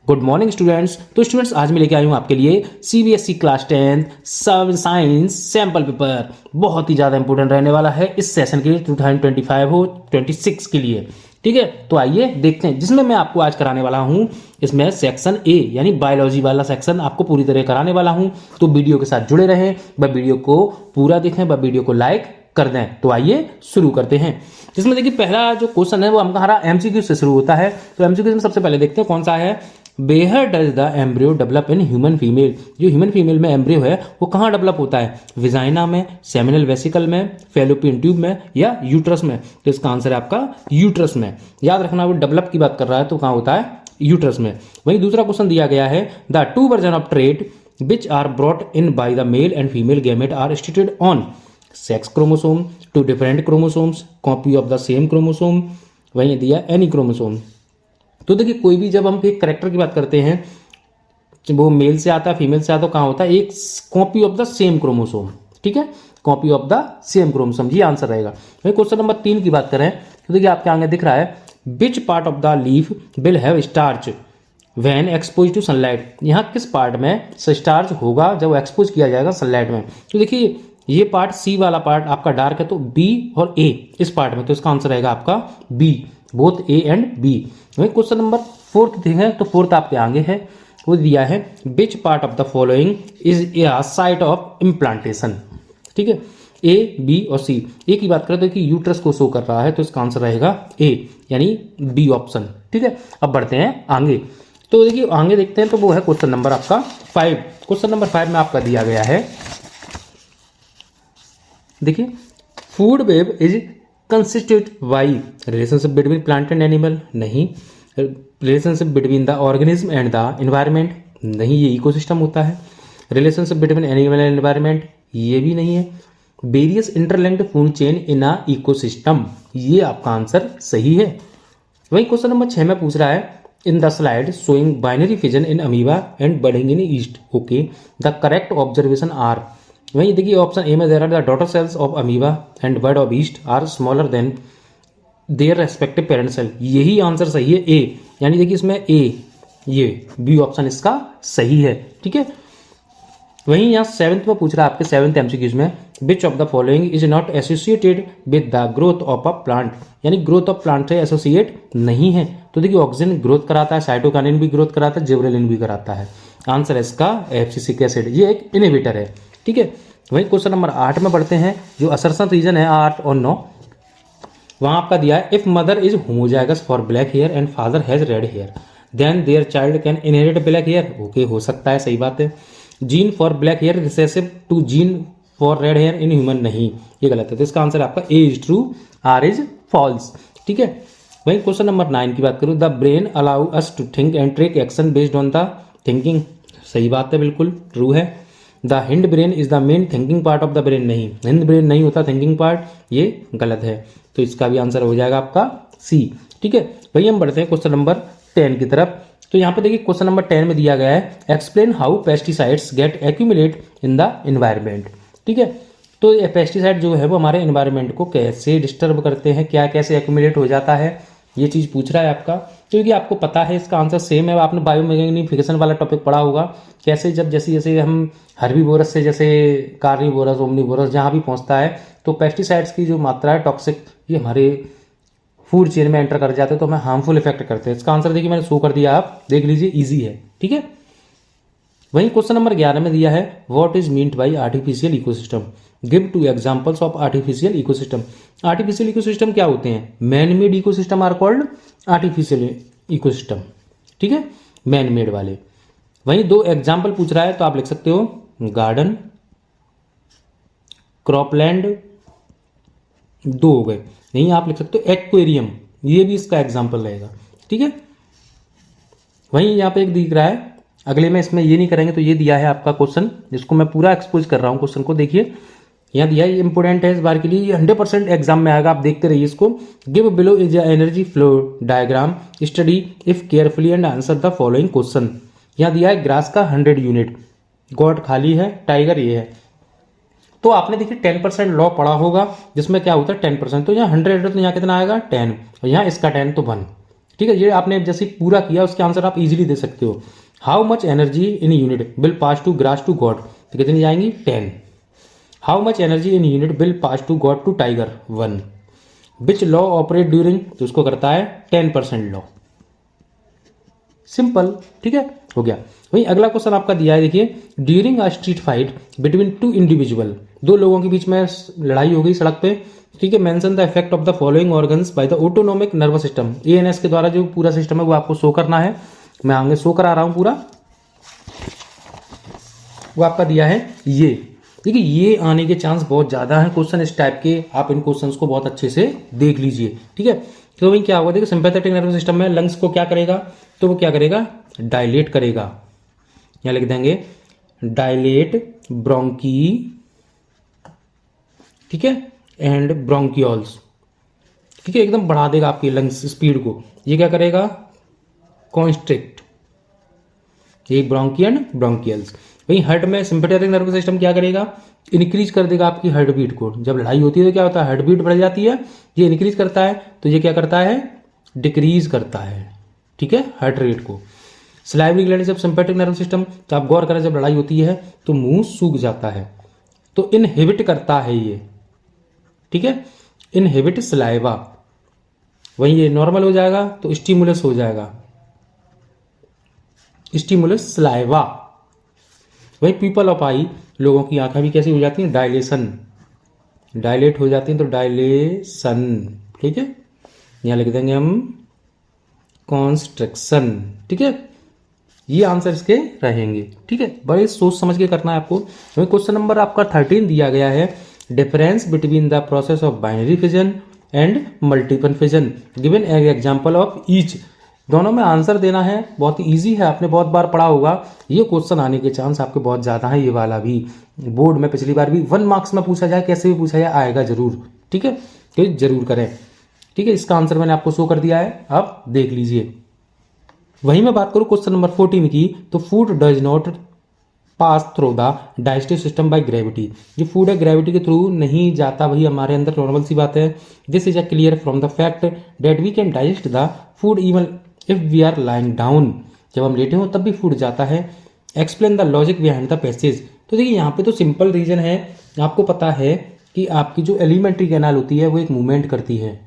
Good morning students. तो students आज मैं लेके आई हूँ आपके लिए CBSE class 10 science sample paper. बहुत ही ज़्यादा इंपॉर्टेंट रहने वाला है इस सेशन के लिए 2025 हो 26 के लिए। ठीक है, तो आइए देखते हैं जिसमें मैं आपको आज कराने वाला हूँ। इसमें सेक्शन ए यानी बायोलॉजी वाला सेक्शन आपको पूरी तरह कराने वाला हूँ। तो वीडियो के साथ जुड़े रहें, वह वीडियो को पूरा देखें, वह वीडियो को लाइक कर दें। तो आइए शुरू करते हैं। जिसमें देखिए पहला जो क्वेश्चन है वो हमारा एमसीक्यू से शुरू होता है। तो एमसीक्यू में सबसे पहले देखते हैं कौन सा है। Where does the embryo develop in human female. जो ह्यूमन फीमेल में एम्ब्रियो है वो कहाँ डेवलप होता है? विजाइना में, सेमिनल वेसिकल में, फेलोपियन ट्यूब में या यूट्रस में? तो इसका आंसर है आपका यूट्रस में। याद रखना, वो डेवलप की बात कर रहा है तो कहाँ होता है? यूट्रस में। वहीं दूसरा क्वेश्चन दिया गया है the two version of trait which are brought in by the male and female gamete are situated on sex chromosome, two different chromosomes, copy of the same chromosome, वहीं दिया any chromosome। तो देखिए कोई भी जब हम एक करेक्टर की बात करते हैं, वो मेल से आता है फीमेल से आता है, कहाँ होता है? एक copy of the same chromosome. ठीक है, copy of the same chromosome, ये आंसर रहेगा। वहीं क्वेश्चन नंबर 3 की बात करें तो देखिए आपके आगे दिख रहा है which part of the leaf will have starch when expose to sunlight. यहाँ किस पार्ट में स्टार्च होगा जब एक्सपोज किया जाएगा सनलाइट में? तो देखिए ये पार्ट सी वाला पार्ट आपका डार्क है, तो बी और ए इस पार्ट में, तो इसका आंसर रहेगा आपका B, both A and B. वही क्वेश्चन नंबर 4 देखें तो 4 आपके आगे है, वो दिया है which part of the following is a site of implantation. ठीक है, ए बी और सी। ए की बात करें तो कि यूट्रस को शो कर रहा है, तो इसका आंसर रहेगा ए यानी बी ऑप्शन। ठीक है, अब बढ़ते हैं आगे। तो देखिए आगे देखते हैं, तो वो है क्वेश्चन नंबर आपका 5। क्वेश्चन नंबर 5 में आपका दिया गया है, देखिए food web is consisted by relationship between plant and animal, नहीं। Relationship between the organism and the environment, नहीं, ये इकोसिस्टम होता है। Relationship between animal and environment, ये भी नहीं है। Various interlinked food chain in a ecosystem, ये आपका आंसर सही है। वही क्वेश्चन नंबर 6 में पूछ रहा है in the slide showing binary fission in amoeba and budding in yeast, okay, the correct observation are. वहीं देखिए ऑप्शन ए में there are the daughter cells of amoeba and bud of yeast are smaller than their respective parent cell, यही answer सही है ए, यानी देखिए इसमें ए, ये बी ऑप्शन इसका सही है। ठीक है, वहीं यहाँ 7th में पूछ रहा है आपके 7th एमसीक्यूज में which of the following is not associated with the growth of a plant, यानी ग्रोथ ऑफ प्लांट से एसोसिएट नहीं है। तो देखिए ऑक्सीजन ग्रोथ कराता है, साइटोकाइनिन भी ग्रोथ कराता है, जिबरेलिन भी कराता है। आंसर है इसका एफसिसिक एसिड, ये एक इनहिबिटर है। ठीक है, वहीं क्वेश्चन नंबर 8 में बढ़ते हैं, जो असर्शन रीजन है 8 और 9, वहां आपका दिया है if mother is homozygous for black hair and father has red hair then their child can inherit black hair, okay, हो सकता है, सही बात है। Gene for black hair recessive to gene for red hair in human, नहीं, ये गलत है। तो इसका आंसर आपका A is true, or is false. ठीक है, वहीं क्वेश्चन नंबर 9 की बात करूँ the brain allow us to think and take action based on the thinking, सही बात है, बिल्कुल ट्रू है। The hind brain is the main thinking part of the brain, नहीं, हिंड ब्रेन नहीं होता थिंकिंग पार्ट, ये गलत है। तो इसका भी आंसर हो जाएगा आपका सी। ठीक है, वही हम बढ़ते हैं क्वेश्चन नंबर 10 की तरफ। तो यहाँ पे देखिए क्वेश्चन नंबर 10 में दिया गया है explain how pesticides get accumulate in the environment. ठीक है, तो ये पेस्टिसाइड जो है वो हमारे एनवायरनमेंट को कैसे डिस्टर्ब करते हैं, क्या कैसे एक्यूमुलेट हो जाता है, ये चीज़ पूछ रहा है आपका। तो ये आपको पता है इसका आंसर सेम है, आपने बायोमैग्निफिकेशन वाला टॉपिक पढ़ा होगा, कैसे जब जैसे हम हर्बीवोरस से जैसे कार्निवोरस ओमनीवोरस जहाँ भी पहुँचता है, तो पेस्टिसाइड्स की जो मात्रा है टॉक्सिक, ये हमारे फूड चेन में एंटर कर जाते हैं, तो हमें हार्मफुल इफेक्ट करते हैं। इसका आंसर देखिए मैंने शो कर दिया, आप देख लीजिए, इजी है। ठीक है, वहीं क्वेश्चन नंबर 11 में दिया है what is meant by artificial ecosystem, give 2 examples of artificial ecosystem. Artificial ecosystem क्या होते हैं? Man made ecosystem are called artificial ecosystem. ठीक है, मैन मेड वाले। वहीं 2 एग्जाम्पल पूछ रहा है, तो आप लिख सकते हो गार्डन, क्रॉपलैंड, 2 हो गए। नहीं, आप लिख सकते हो एक्वेरियम, ये भी इसका एग्जाम्पल रहेगा। ठीक है, वहीं यहाँ पे एक दिख रहा है, अगले में इसमें ये नहीं करेंगे, तो ये दिया है आपका क्वेश्चन, जिसको मैं पूरा एक्सपोज कर रहा हूँ क्वेश्चन को, देखिए यहाँ दिया है, ये इंपोर्टेंट है इस बार के लिए, ये 100% एग्जाम में आएगा, आप देखते रहिए इसको। Give below is energy flow diagram, study if carefully and answer the following question. यहाँ दिया है ग्रास का 100 यूनिट, गॉड खाली है, टाइगर ये है। तो आपने देखिए 10% लॉ पढ़ा होगा, जिसमें क्या होता है 10%, तो यहाँ 100 है तो यहाँ कितना आएगा 10, और यहाँ इसका 10 तो 1। ठीक है, ये आपने जैसे पूरा किया उसके आंसर आप इजीली दे सकते हो। How much energy in unit will pass to grass to goat, तो कितनी जाएंगी 10। How much energy in unit will pass to goat to tiger 1। Which law operate during, तो उसको करता है 10% लॉ। सिंपल, ठीक है, हो गया। वही अगला क्वेश्चन आपका दिया है, देखिए during a street fight between two individual, दो लोगों के बीच में लड़ाई हो गई सड़क पे, ठीक है। Mention the effect of the following organs by the autonomic nervous system, ANS के द्वारा जो पूरा सिस्टम है वो आपको शो करना है। मैं आगे शो करा रहा हूं पूरा, वो आपका दिया है ये। देखिए ये आने के चांस बहुत ज़्यादा हैं क्वेश्चन इस टाइप के, आप इन क्वेश्चंस को बहुत अच्छे से देख लीजिए, ठीक है। तो भाई क्या होगा, देखिए सिंपैथेटिक नर्वस सिस्टम में लंग्स को क्या करेगा, तो वो क्या करेगा, डायलेट करेगा। यहाँ लिख देंगे डायलेट ब्रोंकी, ठीक है, एंड ब्रोंकियोल्स, ठीक है, एकदम बढ़ा देगा आपकी लंग्स स्पीड को। ये क्या करेगा, कॉन्स्ट्रिक्ट, ये ब्रोंकी एंड ब्रोंकियल्स। वहीं हार्ट में सिंपैथेटिक नर्वस सिस्टम क्या करेगा, इंक्रीज कर देगा आपकी हार्ट बीट को। जब लड़ाई होती है तो क्या होता है, हार्ट बीट बढ़ जाती है, ये इंक्रीज करता है, तो ये क्या करता है, डिक्रीज करता है, ठीक है, हार्ट रेट को। सलाइवरी ग्लैंड जब सिंपैथेटिक नर्वस सिस्टम, तो आप गौर करें जब लड़ाई होती है तो मुंह सूख जाता है, तो इनहिबिट करता है ये, ठीक है, इनहिबिट सलाइवा। वहीं ये नॉर्मल हो जाएगा तो स्टिमुलस हो जाएगा, स्टिमुलस सलाइवा। वही पीपल ऑफ आई, लोगों की आंखें भी कैसी हो जाती हैं, डायलेशन, डायलेट हो जाती हैं, तो डायलेशन, ठीक है। यहाँ लिख देंगे हम कॉन्स्ट्रक्शन, ठीक है। ये आंसर इसके रहेंगे, ठीक है, बड़े सोच समझ के करना है आपको। वही क्वेश्चन नंबर आपका 13 दिया गया है, difference between the process of binary fission and multiple fission, given an example of each. दोनों में आंसर देना है, बहुत इजी है, आपने बहुत बार पढ़ा होगा। ये क्वेश्चन आने के चांस आपके बहुत ज़्यादा है, ये वाला भी बोर्ड में पिछली बार भी 1 मार्क्स में पूछा जाए, कैसे भी पूछा जाए आएगा जरूर, ठीक है, तो जरूर करें, ठीक है। इसका आंसर मैंने आपको शो कर दिया है, आप देख लीजिए। वहीं मैं बात करूँ क्वेश्चन नंबर 14 की, तो food does not pass through the digestive system by gravity, जो फूड है ग्रेविटी के थ्रू नहीं जाता, वही हमारे अंदर नॉर्मल सी बात है। This is a clear from the fact that we can digest the food even if we are lying down, जब हम लेटे हो तब भी फूड जाता है। Explain the logic behind the passage, तो देखिए यहाँ पे तो सिंपल रीजन है, आपको पता है कि आपकी जो एलिमेंट्री कैनाल होती है वो एक मूवमेंट करती है,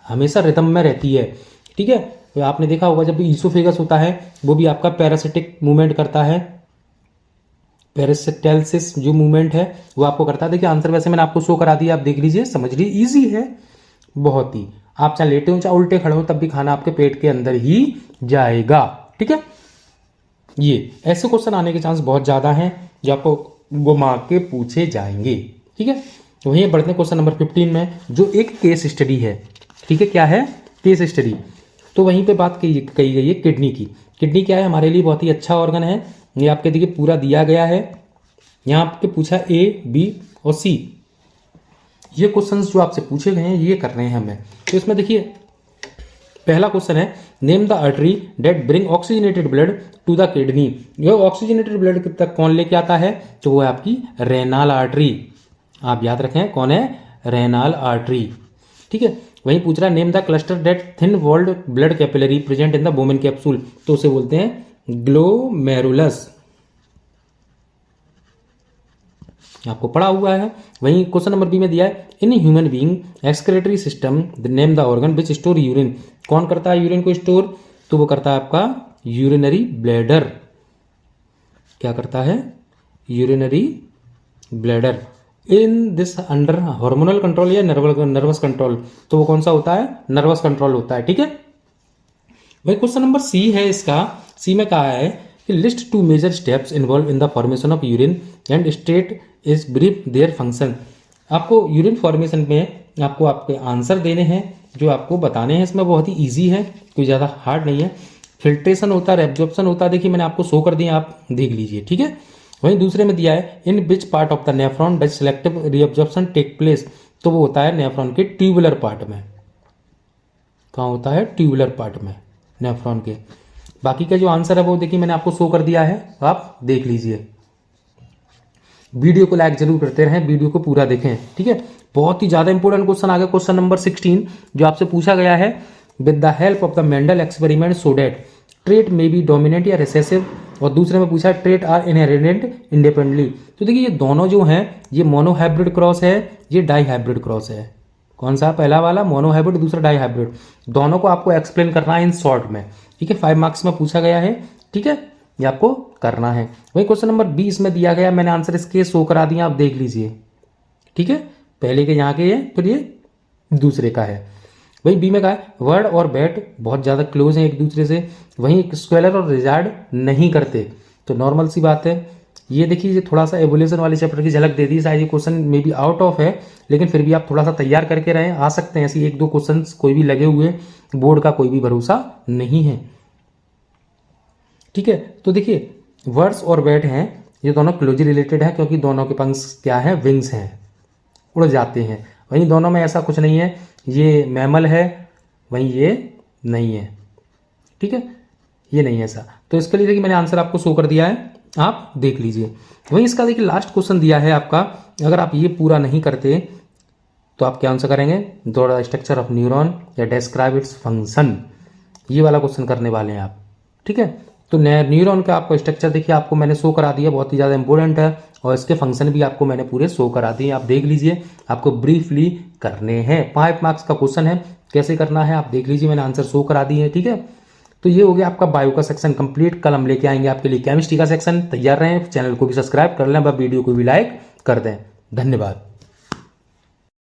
हमेशा रिदम में रहती है, ठीक है। तो आपने देखा होगा जब भी ईसोफेगस होता है वो भी आपका पैरासिटिक मूवमेंट करता है, पेरिस्टाल्सिस जो मूवमेंट है वो आपको करता है। देखिए आंसर वैसे मैंने आपको शो करा दिया, आप देख लीजिए, समझ लीजिए, इजी है बहुत ही। आप चाहे लेटे हो चाहे उल्टे खड़े हो तब भी खाना आपके पेट के अंदर ही जाएगा, ठीक है। ये ऐसे क्वेश्चन आने के चांस बहुत ज़्यादा हैं जो आपको घुमा के पूछे जाएंगे, ठीक है। वहीं बढ़ते हैं क्वेश्चन नंबर 15 में, जो एक केस स्टडी है, ठीक है, क्या है, केस स्टडी। तो वहीं पे बात कही गई है किडनी की। किडनी क्या है, हमारे लिए बहुत ही अच्छा ऑर्गन है, ये आपके देखिए पूरा दिया गया है। यहाँ आपके पूछा ए, बी और सी, ये क्वेश्चंस जो आपसे पूछे गए हैं ये कर रहे हैं हमें। तो इसमें देखिए पहला क्वेश्चन है, name the artery that bring oxygenated blood to the kidney. जो ऑक्सीजनेटेड ब्लड तक कौन लेके आता है, तो वो है आपकी रेनाल आर्टरी, आप याद रखें कौन है, रेनाल आर्टरी, ठीक है। वहीं पूछ रहा है, name the cluster that thin walled blood capillary present in the Bowman capsule, तो उसे बोलते हैं ग्लोमेरुलस, आपको पढ़ा हुआ है। वहीं क्वेश्चन नंबर बी में दिया है, in human being excretory system name the organ which store urine, कौन करता है यूरिन को स्टोर, तो वो करता है आपका यूरिनरी ब्लैडर, क्या करता है, urinary bladder. In this under hormonal control या नर्वस कंट्रोल, तो वो कौन सा होता है, नर्वस कंट्रोल होता है, ठीक है। भाई क्वेश्चन नंबर सी है इसका, सी में कहा है कि list 2 major steps involve in the formation of urine and state is brief their function. आपको यूरिन फॉर्मेशन में आपको आपके आंसर देने हैं जो आपको बताने हैं, इसमें बहुत ही ईजी है, कोई ज़्यादा हार्ड नहीं है। फिल्ट्रेशन होता है, एब्जॉर्प्शन होता है, देखिए मैंने आपको शो कर दिया, आप देख लीजिए, ठीक है। वहीं दूसरे में दिया है, in which part of the nephron does selective reabsorption take place, तो वो होता है नेफ्रॉन के ट्यूबुलर पार्ट में, कहाँ होता है, ट्यूबुलर पार्ट में नेफ्रॉन के। बाकी का जो आंसर है वो देखिए मैंने आपको शो कर दिया है, आप देख लीजिए। वीडियो को लाइक जरूर करते रहें, वीडियो को पूरा देखें, ठीक है। बहुत ही ज़्यादा इंपॉर्टेंट क्वेश्चन आ गया, क्वेश्चन नंबर 16 जो आपसे पूछा गया है with the help of the Mendel experiment so that trait may be dominant या रिसेसिव, और दूसरे में पूछा ट्रेट आर इनहेरेंट इंडिपेंडेंटली। तो देखिए ये दोनों जो हैं ये मोनोहाइब्रिड क्रॉस है, ये डाईहाइब्रिड क्रॉस है। कौन सा? पहला वाला मोनोहाइब्रिड, दूसरा डाईहाइब्रिड। दोनों को आपको एक्सप्लेन करना है इन शॉर्ट में, ठीक है। 5 मार्क्स में पूछा गया है, ठीक है, ये आपको करना है। वही क्वेश्चन नंबर 20 में दिया गया, मैंने आंसर इसके शो करा दिया, आप देख लीजिए, ठीक है। पहले के यहाँ के ये, फिर ये दूसरे का है। वही बी में कहा है वर्ड और बैट बहुत ज़्यादा क्लोज हैं एक दूसरे से, वहीं स्क्वेलर और रिजार्ड नहीं करते। तो नॉर्मल सी बात है। ये देखिए ये थोड़ा सा एवोल्यूशन वाले चैप्टर की झलक दे दी, शायद ये question may be out of है, लेकिन फिर भी आप थोड़ा सा तैयार करके रहें, आ सकते हैं ऐसे 1-2 क्वेश्चन कोई भी लगे हुए, बोर्ड का कोई भी भरोसा नहीं है, ठीक है। तो देखिए वर्ड्स और बैट हैं, ये दोनों क्लोजली रिलेटेड है, क्योंकि दोनों के पंख क्या है? विंग्स हैं, उड़ जाते हैं। वहीं दोनों में ऐसा कुछ नहीं है, ये मैमल है, वहीं ये नहीं है, ठीक है, ये नहीं है ऐसा। तो इसके लिए देखिए मैंने आंसर आपको शो कर दिया है, आप देख लीजिए। वहीं इसका देखिए लास्ट क्वेश्चन दिया है आपका, अगर आप ये पूरा नहीं करते तो आप क्या आंसर करेंगे? द स्ट्रक्चर ऑफ न्यूरॉन या डिस्क्राइब इट्स फंक्शन, ये वाला क्वेश्चन करने वाले हैं आप, ठीक है। तो न्यूरॉन का आपको स्ट्रक्चर देखिए आपको मैंने शो करा दिया, बहुत ही ज़्यादा इंपॉर्टेंट है, और इसके फंक्शन भी आपको मैंने पूरे शो करा दिए, आप देख लीजिए, आपको ब्रीफली करने हैं। 5 मार्क्स का क्वेश्चन है, कैसे करना है आप देख लीजिए, मैंने आंसर शो करा दिए हैं, ठीक है। तो ये हो गया आपका बायो का सेक्शन कंप्लीट। कल हम लेके आएंगे आपके लिए केमिस्ट्री का सेक्शन। तैयार रहें, चैनल को भी सब्सक्राइब कर लें, वीडियो को भी लाइक कर दें। धन्यवाद।